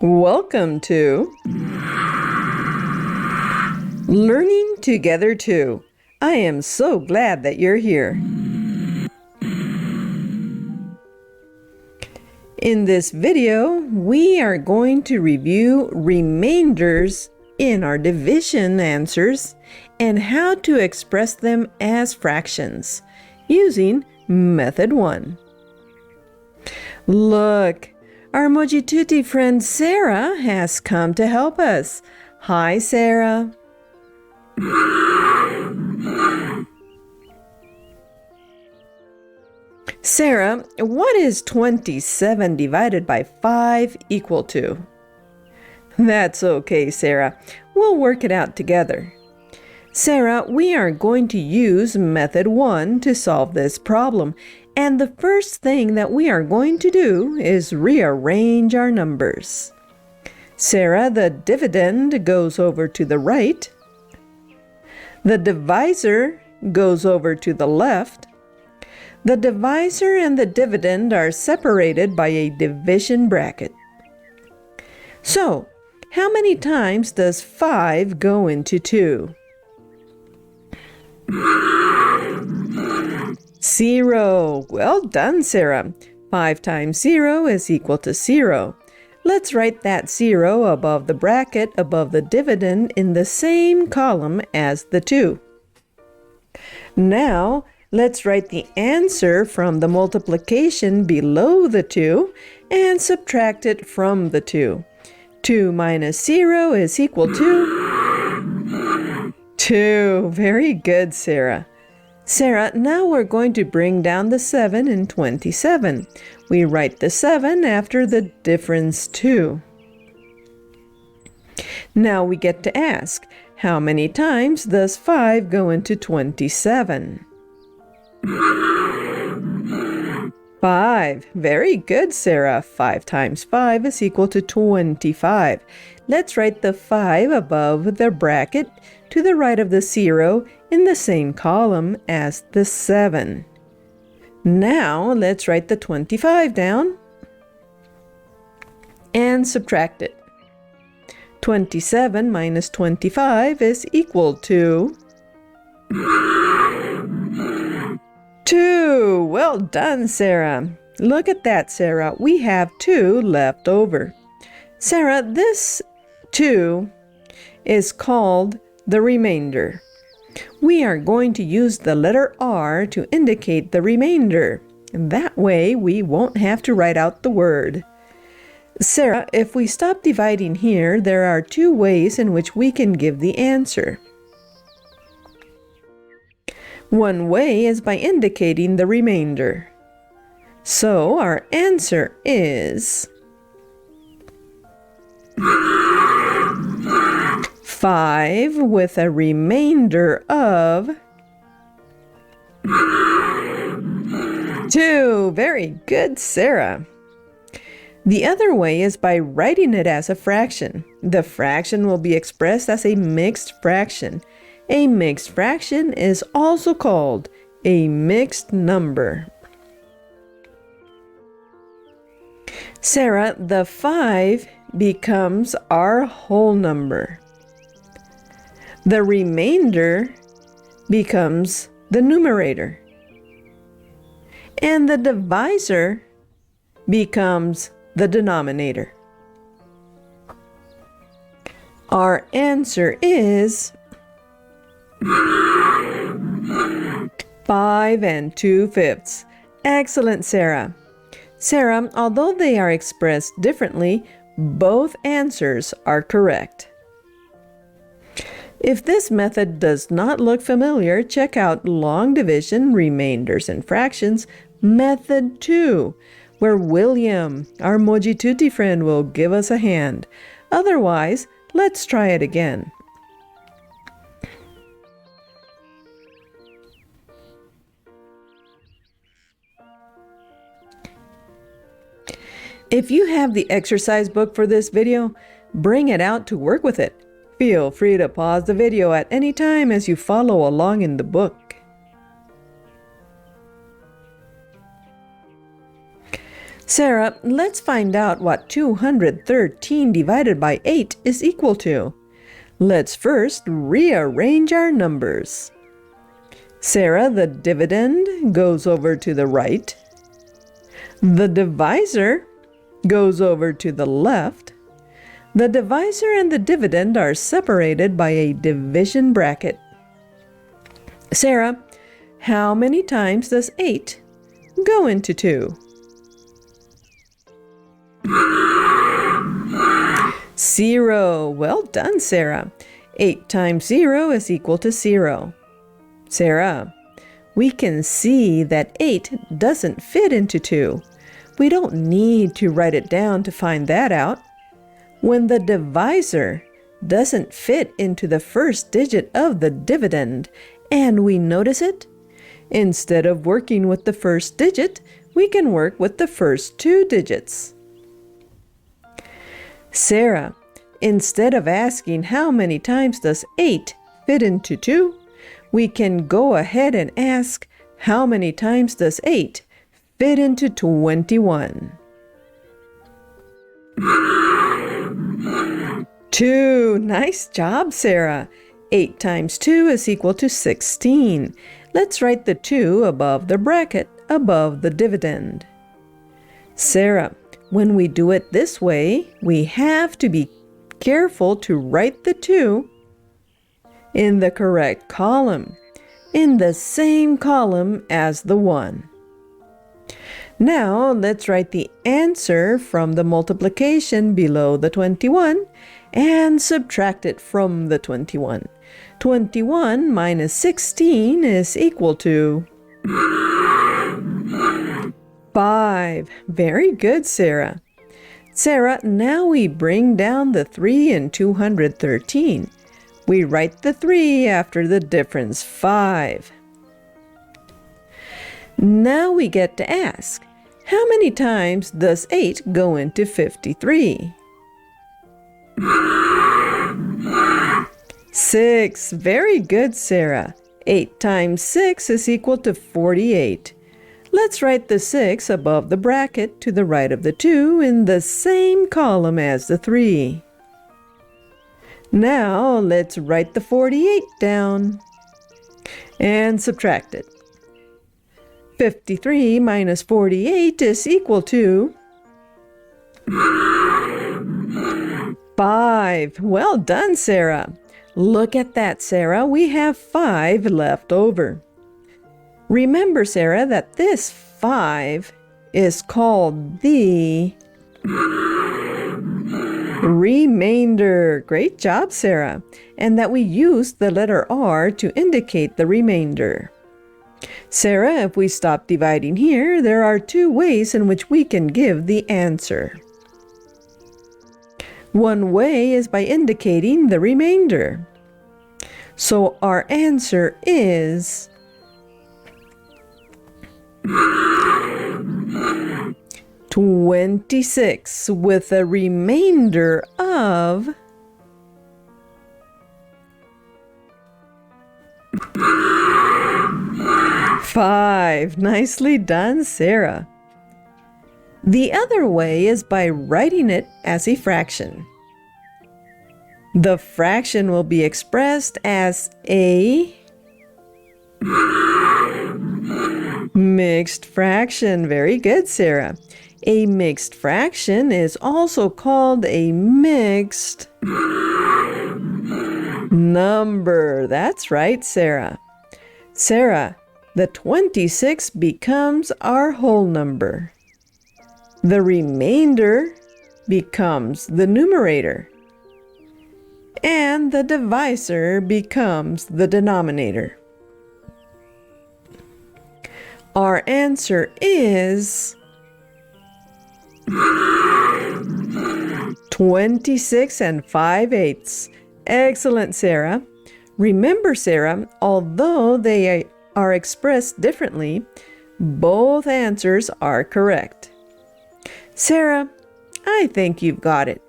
Welcome to Learning Together Too. I am so glad that you're here. In this video, we are going to review remainders in our division answers and how to express them as fractions using Method 1. Look! Our Mojituti friend Sara has come to help us. Hi, Sara. Sara, what is 27 divided by 5 equal to? That's okay, Sara. We'll work it out together. Sara, we are going to use Method 1 to solve this problem. And the first thing that we are going to do is rearrange our numbers. Sara, the dividend goes over to the right. The divisor goes over to the left. The divisor and the dividend are separated by a division bracket. So, how many times does 5 go into 2? 0. Well done, Sara. 5 times 0 is equal to 0. Let's write that 0 above the bracket above the dividend in the same column as the 2. Now, let's write the answer from the multiplication below the 2 and subtract it from the 2. 2 minus 0 is equal to 2. Very good, Sara. Sara, now we're going to bring down the 7 in 27. We write the 7 after the difference 2. Now we get to ask, how many times does 5 go into 27? 5. Very good, Sara. 5 times 5 is equal to 25. Let's write the 5 above the bracket to the right of the 0 in the same column as the 7. Now let's write the 25 down and subtract it. 27 minus 25 is equal to 2. Well done, Sara. Look at that, Sara. We have 2 left over. Sara, this 2 is called the remainder. We are going to use the letter R to indicate the remainder. That way we won't have to write out the word. Sara, if we stop dividing here, there are 2 ways in which we can give the answer. One way is by indicating the remainder. So our answer is 5 with a remainder of 2. Very good, Sara. The other way is by writing it as a fraction. The fraction will be expressed as a mixed fraction. A mixed fraction is also called a mixed number. Sara, the 5 becomes our whole number. The remainder becomes the numerator. And the divisor becomes the denominator. Our answer is 5 2/5. Excellent, Sara. Sara, although they are expressed differently, both answers are correct. If this method does not look familiar, check out Long Division, Remainders and Fractions, Method 2, where William, our Mojituti friend, will give us a hand. Otherwise, let's try it again. If you have the exercise book for this video, bring it out to work with it. Feel free to pause the video at any time as you follow along in the book. Sarah, let's find out what 213 divided by 8 is equal to. Let's first rearrange our numbers. Sarah, the dividend goes over to the right. The divisor goes over to the left. The divisor and the dividend are separated by a division bracket. Sarah, how many times does 8 go into 2? 0. Well done, Sarah. 8 times 0 is equal to 0. Sarah, we can see that 8 doesn't fit into 2. We don't need to write it down to find that out. When the divisor doesn't fit into the first digit of the dividend and we notice it, instead of working with the first digit, we can work with the first 2 digits. Sarah, instead of asking how many times does 8 fit into 2, we can go ahead and ask how many times does 8 fit into 21. 2. Nice job, Sarah. 8 times 2 is equal to 16. Let's write the 2 above the bracket above the dividend. Sarah, when we do it this way, we have to be careful to write the 2 in the correct column, in the same column as the 1. Now, let's write the answer from the multiplication below the 21 and subtract it from the 21. 21 minus 16 is equal to 5. Very good, Sarah. Sarah, now we bring down the 3 in 213. We write the 3 after the difference 5. Now we get to ask, how many times does 8 go into 53? 6. Very good, Sarah. 8 times 6 is equal to 48. Let's write the 6 above the bracket to the right of the 2 in the same column as the 3. Now let's write the 48 down and subtract it. 53 minus 48 is equal to 5. Well done, Sarah. Look at that, Sarah. We have 5 left over. Remember, Sarah, that this 5 is called the remainder. Great job, Sarah. And that we use the letter R to indicate the remainder. Sarah, if we stop dividing here, there are 2 ways in which we can give the answer. One way is by indicating the remainder. So our answer is 26 with a remainder of 5. Nicely done, Sarah. The other way is by writing it as a fraction. The fraction will be expressed as a mixed fraction. Very good, Sarah. A mixed fraction is also called a mixed number. That's right, Sarah. Sarah, the 26 becomes our whole number. The remainder becomes the numerator. And the divisor becomes the denominator. Our answer is 26 5/8. Excellent, Sarah. Remember, Sarah, although they are expressed differently, both answers are correct. Sarah, I think you've got it.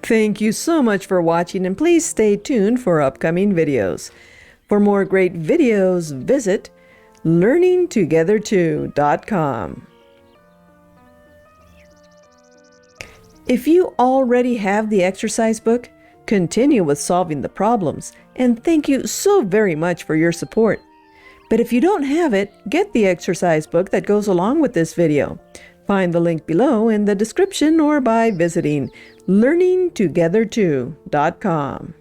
Thank you so much for watching, and please stay tuned for upcoming videos. For more great videos, visit learningtogether2.com. If you already have the exercise book, continue with solving the problems, and thank you so very much for your support. But if you don't have it, get the exercise book that goes along with this video. Find the link below in the description or by visiting learningtogether2.com.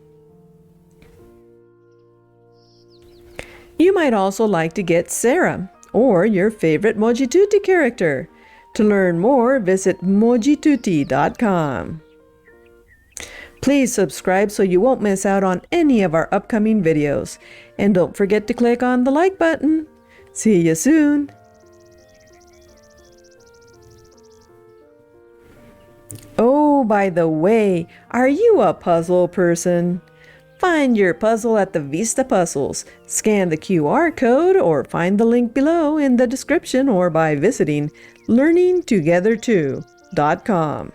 You might also like to get Sara or your favorite Mojituti character. To learn more, visit Mojituti.com. Please subscribe so you won't miss out on any of our upcoming videos. And don't forget to click on the like button. See you soon! Oh, by the way, are you a puzzle person? Find your puzzle at the Vista Puzzles. Scan the QR code or find the link below in the description or by visiting learningtogether2.com.